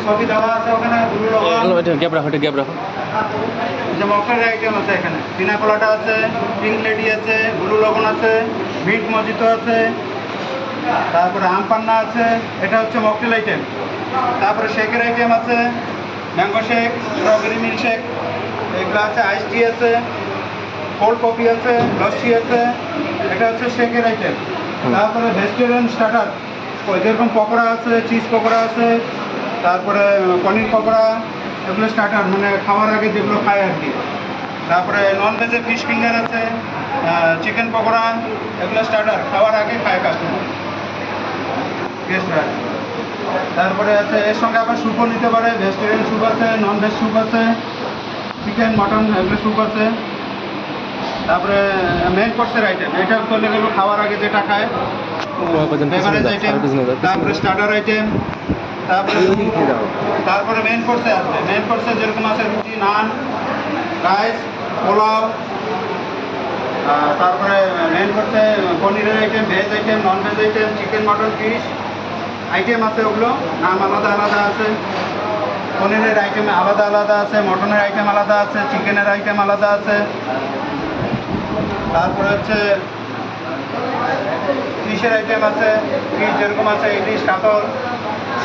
সবই দেওয়া আছে ওখানে, গ্যাপ রাখো, গ্যাপ রাখো। যে মকটেল আইটেম আছে এখানে, পিনা কোলাটা আছে, পিঙ্ক লেডি আছে, ব্লু লগন আছে, মিট মজিতো আছে, তারপরে আম পান্না আছে। এটা হচ্ছে মকটেল আইটেম। তারপরে শেকের আইটেম আছে, mango shake, strawberry milk shake, এগুলো আছে। আইস টি আছে, কোল্ড কফি আছে, লস্যি আছে। এটা হচ্ছে শেকের আইটেম। তারপরে ভেজিটেরিয়ান স্টার্টার, যেরকম পকোড়া আছে, চিজ পকোড়া আছে, তারপরে পনির পকোড়া, এগুলো স্টার্টার, মানে খাওয়ার আগে যেগুলো খায় আর কি। তারপরে নন ভেজে ফিশ ফিঙ্গার আছে, চিকেন পকোড়া, এগুলো স্টার্টার, খাওয়ার আগে খায় কাস্টমার, গেস্টরা। তারপরে আছে এর সঙ্গে আবার স্যুপও নিতে পারে, ভেজিটেরিয়ান স্যুপ আছে, নন ভেজ স্যুপ আছে, চিকেন মটন এগুলো স্যুপ আছে। তারপরে মেন কোর্সের আইটেম, এটা চলে গেল খাওয়ার আগে যেটা খায়, বেভারেজ আইটেম। তারপরে স্টার্টার আইটেম, তারপরে মেন কোর্সে আছে। মেন কোর্সে যেরকম আছে রুটি, নান, রাইস, পোলাও। তারপরে মেন কোর্সে পনিরের item, veg item, non veg item, chicken mutton fish item আছে। ওগুলো নাম আলাদা আলাদা আছে। পনিরের আইটেম আলাদা আলাদা আছে, মটনের আইটেম আলাদা আছে, চিকেনের আইটেম আলাদা আছে। তারপরে হচ্ছে ফিশের আইটেম আছে, ফিশ যেরকম আছে ইলিশ, কাতল,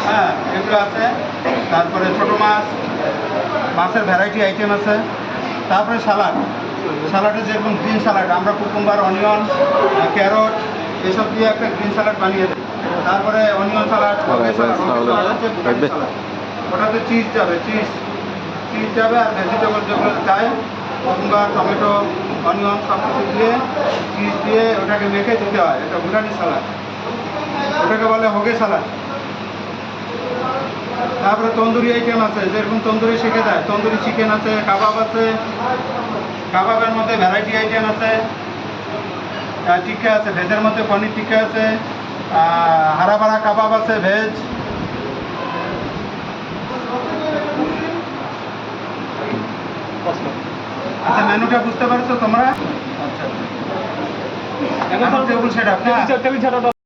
হ্যাঁ এগুলো আছে। তারপরে ছোটো মাছ, মাছের ভ্যারাইটি আইটেম আছে। তারপরে সালাড, সালাডে যেরকম গ্রিন সালাড, আমরা কুকুম্বার, অনিয়ন, ক্যারট এসব দিয়ে একটা গ্রিন সালাড বানিয়ে দিই। তারপরে অনিয়ন সালাড, ওটাতে চিজ যাবে, চিজ যাবে, আর ভেজিটেবল যেগুলো চাই, কুকুম্বার, টমেটো, অনিয়ন সব কিছু দিয়ে চিজ দিয়ে ওটাকে মেখে দিতে হয়। এটা ভুটানি সালাড, ওটাকে বলে হোগে সালাড। তারপরে তন্দুরি আইটেম আছে, যেরকম তন্দুরি শিখে দেয়, তন্দুরি চিকেন আছে, কাবাব আছে, কাবাবের মধ্যে ভ্যারাইটি আইটেম আছে, টিক্কা আছে, ভেজের মধ্যে পনির টিক্কা আছে, হারাবাড়া কাবাব আছে ভেজ। আচ্ছা, মেনুটা বুঝতে পারছো তোমরা? আচ্ছা, এখন টেবিল সেট আপ।